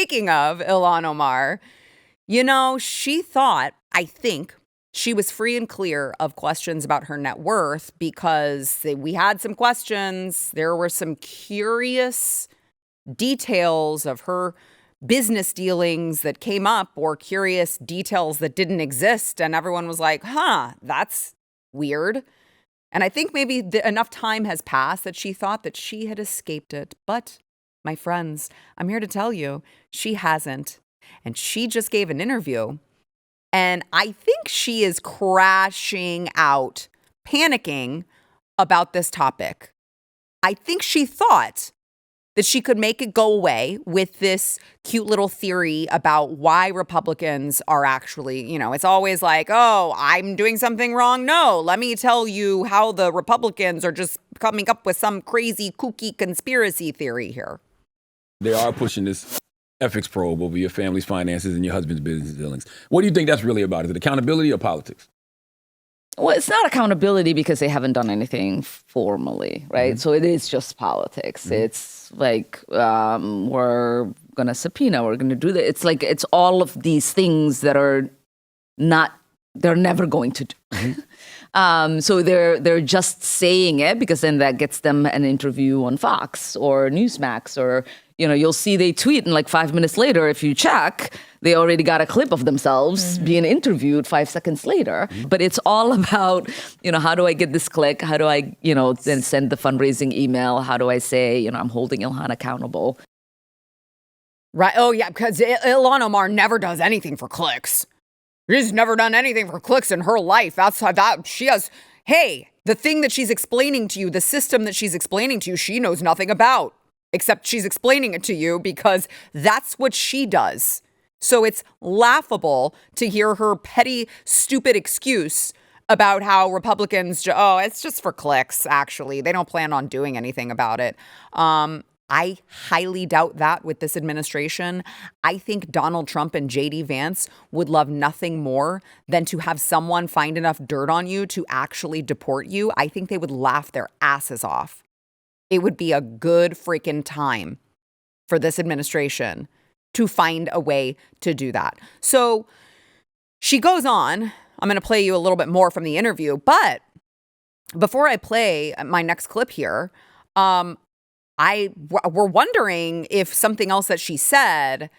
speaking of Ilhan Omar, she thought, I think, she was free and clear of questions about her net worth because we had some questions. There were some curious details of her business dealings that came up, or curious details that didn't exist. And everyone was like, that's weird. And I think maybe enough time has passed that she thought that she had escaped it. But my friends, I'm here to tell you, she hasn't. And she just gave an interview. And I think she is crashing out, panicking about this topic. I think she thought that she could make it go away with this cute little theory about why Republicans are actually, it's always like, oh, I'm doing something wrong. No, let me tell you how the Republicans are just coming up with some crazy, kooky conspiracy theory here. They are pushing this ethics probe over your family's finances and your husband's business dealings. What do you think that's really about? Is it accountability or politics? Well, it's not accountability because they haven't done anything formally, right? Mm-hmm. So it is just politics. Mm-hmm. It's like, we're going to subpoena, we're going to do that. It's like, it's all of these things that they're never going to do. Mm-hmm. So they're just saying it because then that gets them an interview on Fox or Newsmax, or, you'll see they tweet and like 5 minutes later, if you check, they already got a clip of themselves being interviewed 5 seconds later. Mm-hmm. But it's all about, how do I get this click? How do I, then send the fundraising email? How do I say, I'm holding Ilhan accountable? Right. Oh, yeah, because Ilhan Omar never does anything for clicks. She's never done anything for clicks in her life. That she has. Hey, the thing that she's explaining to you, the system that she's explaining to you, she knows nothing about. Except she's explaining it to you because that's what she does. So it's laughable to hear her petty, stupid excuse about how Republicans, it's just for clicks, actually. They don't plan on doing anything about it. I highly doubt that with this administration. I think Donald Trump and J.D. Vance would love nothing more than to have someone find enough dirt on you to actually deport you. I think they would laugh their asses off. It would be a good freaking time for this administration to find a way to do that. So she goes on. I'm going to play you a little bit more from the interview. But before I play my next clip here, we're wondering if something else that she said,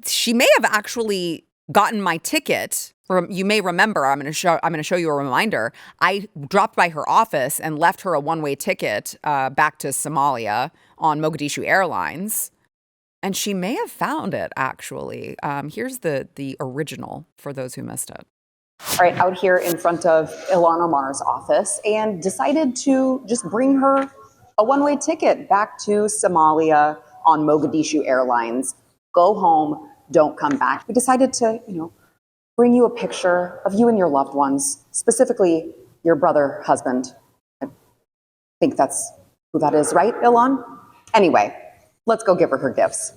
she may have actually gotten my ticket. You may remember, I'm going to show you a reminder. I dropped by her office and left her a one-way ticket back to Somalia on Mogadishu Airlines. And she may have found it, actually. Here's the original for those who missed it. All right, out here in front of Ilhan Omar's office, and decided to just bring her a one-way ticket back to Somalia on Mogadishu Airlines. Go home, don't come back. We decided to, bring you a picture of you and your loved ones, specifically your brother, husband. I think that's who that is, right, Ilhan? Anyway, let's go give her her gifts.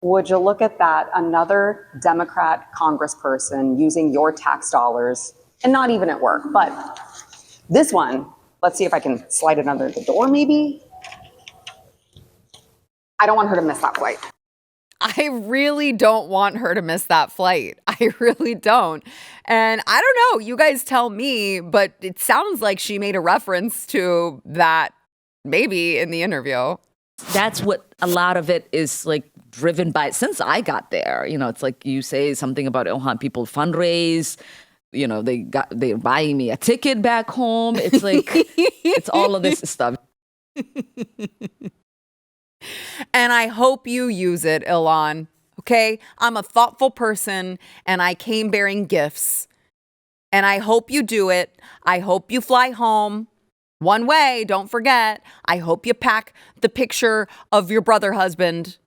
Would you look at that? Another Democrat congressperson using your tax dollars, and not even at work, but this one, let's see if I can slide it under the door, maybe. I don't want her to miss that flight. I really don't want her to miss that flight. I really don't. And I don't know, you guys tell me, but it sounds like she made a reference to that maybe in the interview. That's what a lot of it is like driven by. Since I got there, it's like you say something about Ilhan, people fundraise. They're buying me a ticket back home. It's like, it's all of this stuff. And I hope you use it, Ilhan. Okay? I'm a thoughtful person and I came bearing gifts. And I hope you do it. I hope you fly home one way. Don't forget. I hope you pack the picture of your brother husband.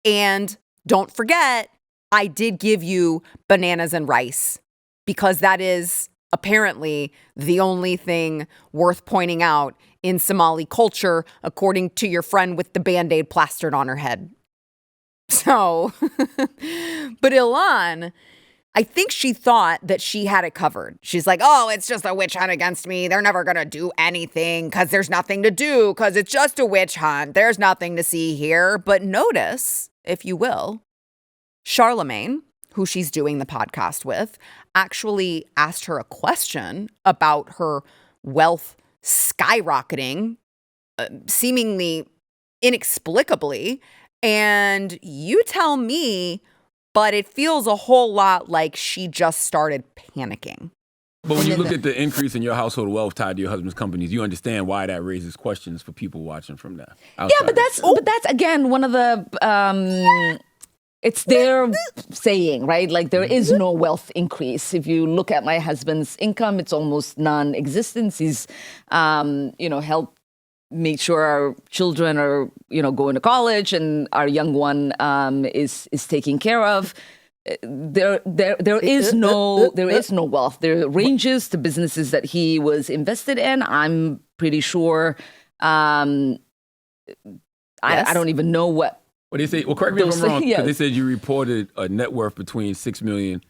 And don't forget, I did give you bananas and rice. Because that is apparently the only thing worth pointing out in Somali culture, according to your friend with the Band-Aid plastered on her head. So, but Ilhan, I think she thought that she had it covered. She's like, oh, it's just a witch hunt against me. They're never going to do anything because there's nothing to do because it's just a witch hunt. There's nothing to see here. But notice, if you will, Charlemagne, who she's doing the podcast with, actually asked her a question about her wealth skyrocketing, seemingly inexplicably. And you tell me, but it feels a whole lot like she just started panicking. But when you look at the increase in your household wealth tied to your husband's companies, you understand why that raises questions for people watching from that. Yeah, but that's again one of the it's their saying, right? Like there is no wealth increase. If you look at my husband's income, it's almost non-existent. He's helped make sure our children are going to college and our young one is taken care of. There is no wealth. There are ranges to businesses that he was invested in. I'm pretty sure. I don't even know what. Well, they say. Well, correct me if I'm wrong. Because they said you reported a net worth between $6 million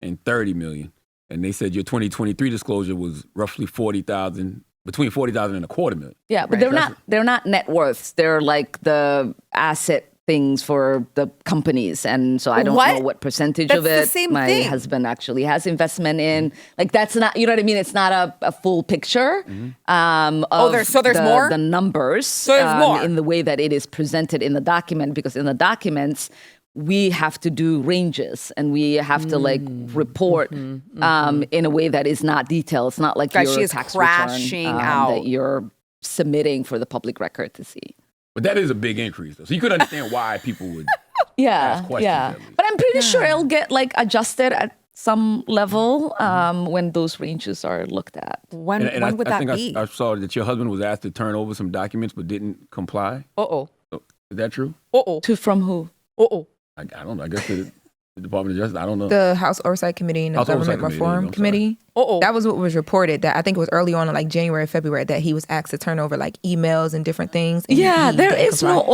and $30 million, and they said your 2023 disclosure was roughly $40,000, between $40,000 and $250,000. Yeah, but they're not net worths. They're like the asset things for the companies, and so I don't know what percentage of it my husband actually has investment in. Like that's not, you know what I mean? It's not a full picture. There's more? The numbers. So there's more in the way that it is presented in the document, because in the documents we have to do ranges and we have to report in a way that is not detailed. It's not like your tax return that you're submitting for the public record to see. But that is a big increase, though. So you could understand why people would ask questions. Yeah. But I'm pretty sure it'll get adjusted at some level when those ranges are looked at. When would that be? I saw that your husband was asked to turn over some documents but didn't comply. So, is that true? From who? I don't know. I guess the Department of Justice. I don't know. The House Oversight Committee and the Government Reform Committee. That was what was reported. That I think it was early on in January, February, that he was asked to turn over emails and different things. And there is no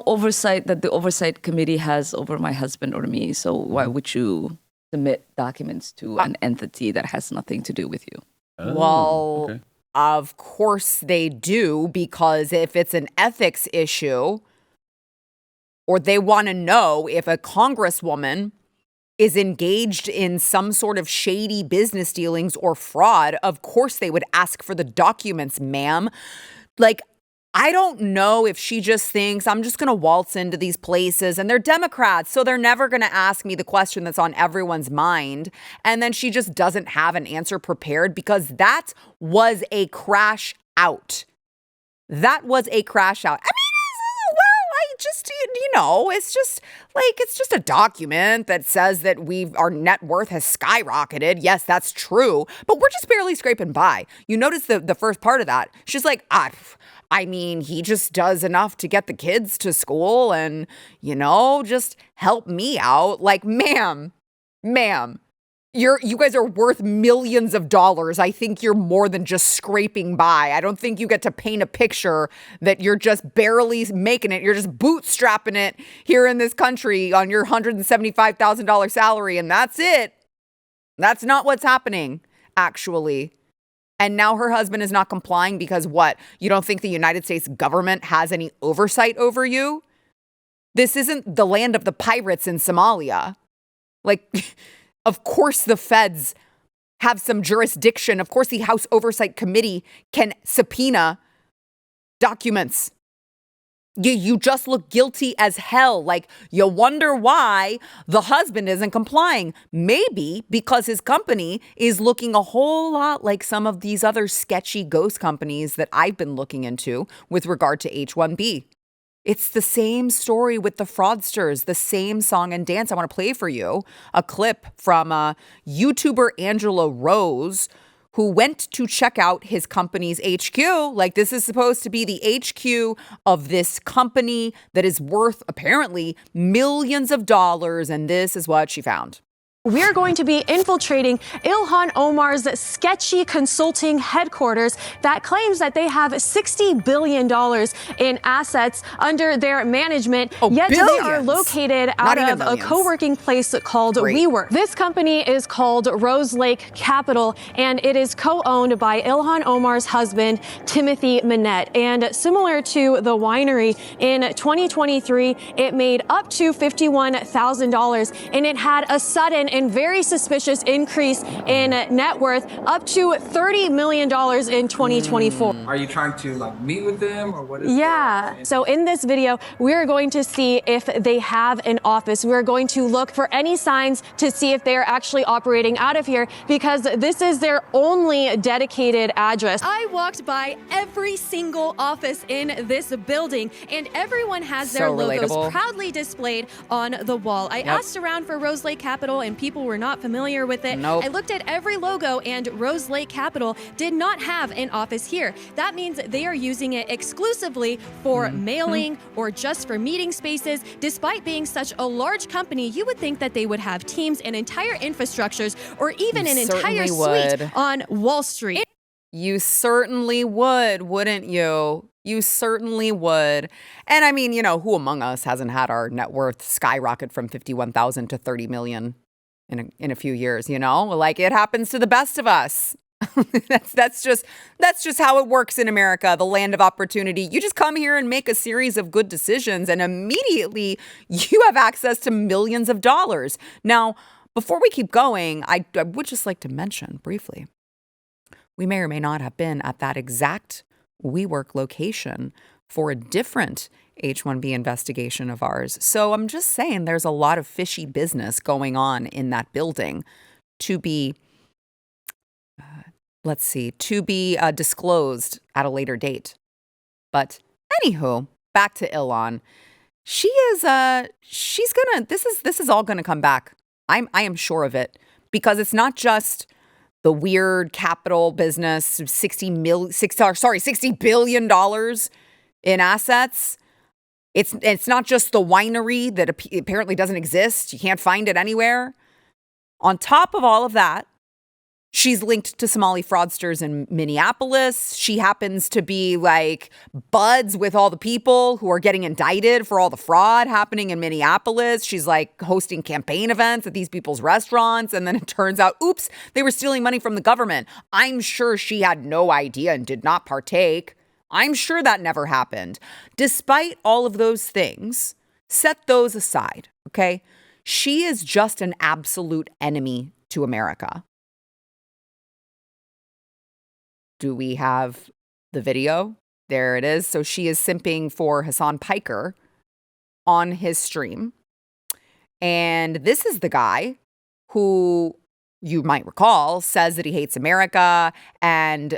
oversight that the Oversight Committee has over my husband or me. So why would you submit documents to an entity that has nothing to do with you? Of course they do, because if it's an ethics issue, or they want to know if a congresswoman is engaged in some sort of shady business dealings or fraud, of course they would ask for the documents, ma'am. I don't know if she just thinks I'm just going to waltz into these places and they're Democrats, so they're never going to ask me the question that's on everyone's mind. And then she just doesn't have an answer prepared, because that was a crash out. That was a crash out. It's just a document that says that our net worth has skyrocketed. Yes, that's true. But we're just barely scraping by. You notice the first part of that. She's like, he just does enough to get the kids to school and, just help me out. Ma'am, you guys are worth millions of dollars. I think you're more than just scraping by. I don't think you get to paint a picture that you're just barely making it. You're just bootstrapping it here in this country on your $175,000 salary, and that's it. That's not what's happening, actually. And now her husband is not complying because what? You don't think the United States government has any oversight over you? This isn't the land of the pirates in Somalia. Of course the feds have some jurisdiction. Of course the House Oversight Committee can subpoena documents. You just look guilty as hell. You wonder why the husband isn't complying. Maybe because his company is looking a whole lot like some of these other sketchy ghost companies that I've been looking into with regard to H-1B. It's the same story with the fraudsters, the same song and dance. I want to play for you a clip from YouTuber Angela Rose, who went to check out his company's HQ. This is supposed to be the HQ of this company that is worth apparently millions of dollars. And this is what she found. We're going to be infiltrating Ilhan Omar's sketchy consulting headquarters that claims that they have $60 billion in assets under their management, yet billions. They are located out of a co-working place called WeWork. This company is called Rose Lake Capital, and it is co-owned by Ilhan Omar's husband, Timothy Minette. And similar to the winery, in 2023, it made up to $51,000, and it had a sudden and very suspicious increase in net worth, up to $30 million in 2024. Are you trying to meet with them, or what is So in this video, we're going to see if they have an office. We're going to look for any signs to see if they're actually operating out of here, because this is their only dedicated address. I walked by every single office in this building, and everyone has their logos proudly displayed on the wall. I asked around for Rose Lake Capital, and people were not familiar with it. I looked at every logo, and Rose Lake Capital did not have an office here. That means they are using it exclusively for mailing or just for meeting spaces. Despite being such a large company, you would think that they would have teams and entire infrastructures, or even an entire suite on Wall Street. You certainly would, wouldn't you? You certainly would. And I mean, who among us hasn't had our net worth skyrocket from 51,000 to 30 million in a few years, Like, it happens to the best of us. That's just how it works in America, the land of opportunity. You just come here and make a series of good decisions, and immediately you have access to millions of dollars. Now, before we keep going, I would just like to mention briefly, we may or may not have been at that exact WeWork location for a different H-1B investigation of ours. So I'm just saying there's a lot of fishy business going on in that building to be, disclosed at a later date. But anywho, back to Ilhan. This is all gonna come back. I am sure of it, because it's not just the weird capital business, $60 billion in assets. It's not just the winery that apparently doesn't exist. You can't find it anywhere. On top of all of that, she's linked to Somali fraudsters in Minneapolis. She happens to be buds with all the people who are getting indicted for all the fraud happening in Minneapolis. She's hosting campaign events at these people's restaurants. And then it turns out, oops, they were stealing money from the government. I'm sure she had no idea and did not partake. I'm sure that never happened. Despite all of those things, set those aside, okay? She is just an absolute enemy to America. Do we have the video? There it is. So she is simping for Hassan Piker on his stream. And this is the guy who, you might recall, says that he hates America and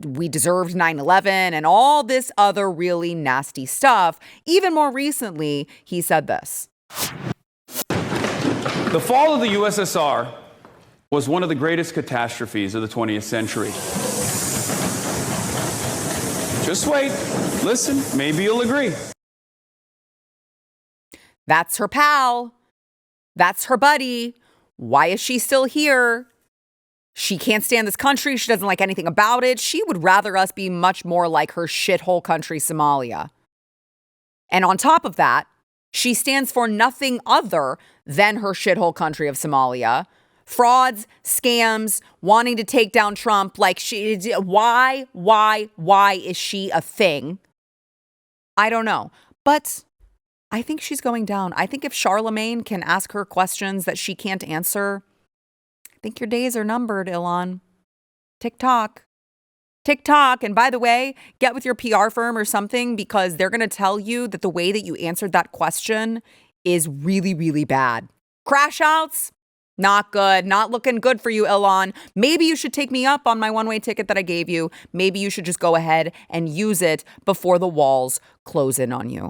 we deserved 9/11 and all this other really nasty stuff. Even more recently, he said this. The fall of the USSR was one of the greatest catastrophes of the 20th century. Just wait, listen, maybe you'll agree. That's her pal. That's her buddy. Why is she still here? She can't stand this country. She doesn't like anything about it. She would rather us be much more like her shithole country, Somalia. And on top of that, she stands for nothing other than her shithole country of Somalia. Frauds, scams, wanting to take down Trump. Why is she a thing? I don't know. But I think she's going down. I think if Charlemagne can ask her questions that she can't answer, I think your days are numbered, Ilhan. TikTok. And by the way, get with your PR firm or something, because they're going to tell you that the way that you answered that question is really, really bad. Crash outs? Not good. Not looking good for you, Ilhan. Maybe you should take me up on my one-way ticket that I gave you. Maybe you should just go ahead and use it before the walls close in on you.